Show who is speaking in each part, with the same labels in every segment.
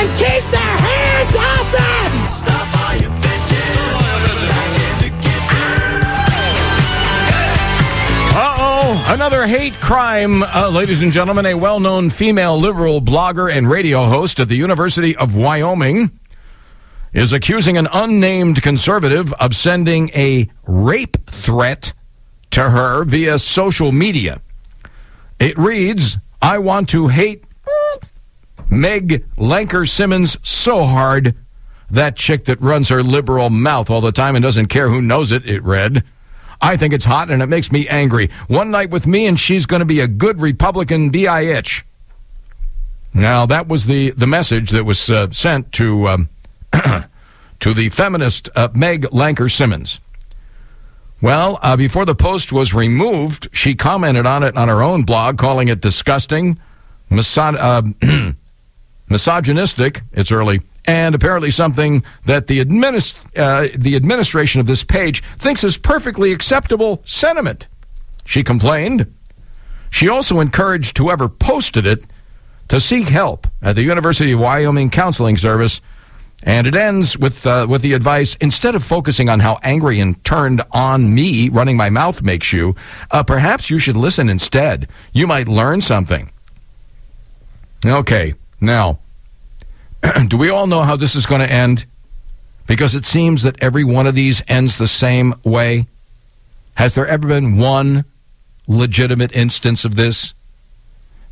Speaker 1: and keep their hands off them!
Speaker 2: Stop all your bitches. Back in the kitchen.
Speaker 3: Another hate crime, ladies and gentlemen. A well-known female liberal blogger and radio host at the University of Wyoming is accusing an unnamed conservative of sending a rape threat to her via social media. It reads, "I want to hate Meg Lanker Simmons so hard. That chick that runs her liberal mouth all the time and doesn't care who knows it," it read. "I think it's hot and it makes me angry. One night with me and she's going to be a good Republican bitch." Now, that was the message that was sent to to the feminist Meg Lanker Simmons. Well, before the post was removed, she commented on it on her own blog, calling it disgusting, misogynistic, it's early, and apparently something that the administration of this page thinks is perfectly acceptable sentiment. She complained. She also encouraged whoever posted it to seek help at the University of Wyoming Counseling Service. And it ends with the advice, instead of focusing on how angry and turned on me running my mouth makes you, perhaps you should listen instead. You might learn something. Okay, now, do we all know how this is going to end? Because it seems that every one of these ends the same way. Has there ever been one legitimate instance of this?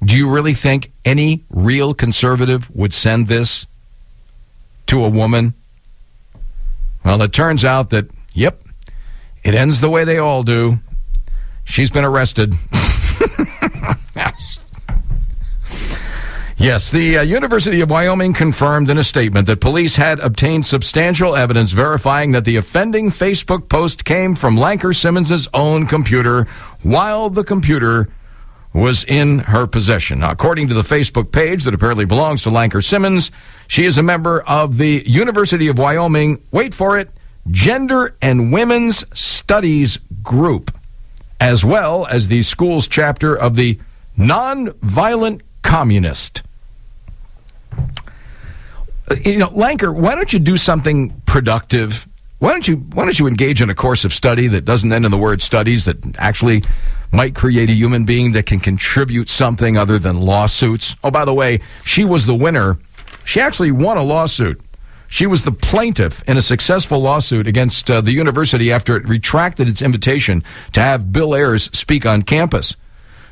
Speaker 3: Do you really think any real conservative would send this to a woman? Well, it turns out that, yep, it ends the way they all do. She's been arrested. Yes, the University of Wyoming confirmed in a statement that police had obtained substantial evidence verifying that the offending Facebook post came from Lanker Simmons' own computer while the computer was in her possession. Now, according to the Facebook page that apparently belongs to Lanker Simmons, she is a member of the University of Wyoming, wait for it, Gender and Women's Studies Group, as well as the school's chapter of the Nonviolent Communist. Lanker, why don't you do something productive? Why don't you engage in a course of study that doesn't end in the word studies, that actually might create a human being that can contribute something other than lawsuits? Oh, by the way, she was the winner. She actually won a lawsuit. She was the plaintiff in a successful lawsuit against the university after it retracted its invitation to have Bill Ayers speak on campus.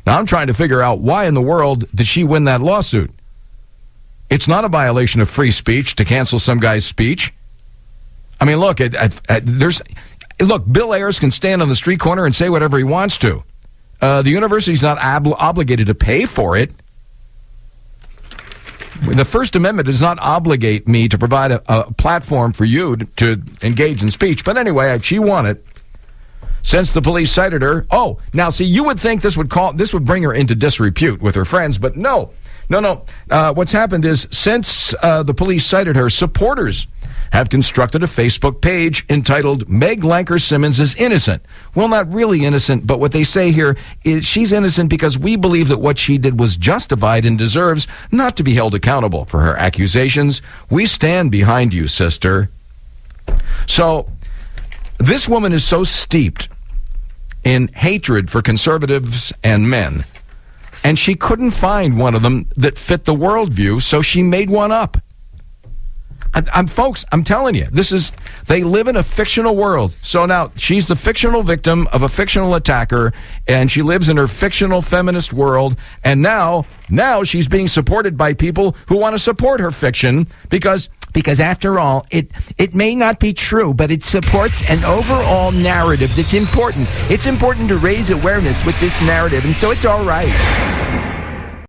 Speaker 3: Now, I'm trying to figure out why in the world did she win that lawsuit? It's not a violation of free speech to cancel some guy's speech. I mean, look, Bill Ayers can stand on the street corner and say whatever he wants to. The university's not obligated to pay for it. The First Amendment does not obligate me to provide a platform for you to engage in speech. But anyway, she won it. Since the police cited her, now see, you would think this would bring her into disrepute with her friends, but no. What's happened is, since the police cited her, supporters have constructed a Facebook page entitled Meg Lanker Simmons is Innocent. Well, not really innocent, but what they say here is she's innocent because we believe that what she did was justified and deserves not to be held accountable for her accusations. We stand behind you, sister. So, this woman is so steeped in hatred for conservatives and men, and she couldn't find one of them that fit the worldview, so she made one up. Folks, I'm telling you, they live in a fictional world. So now she's the fictional victim of a fictional attacker, and she lives in her fictional feminist world, and now she's being supported by people who want to support her fiction because after all, it may not be true, but it supports an overall narrative that's important. It's important to raise awareness with this narrative, and so it's all right.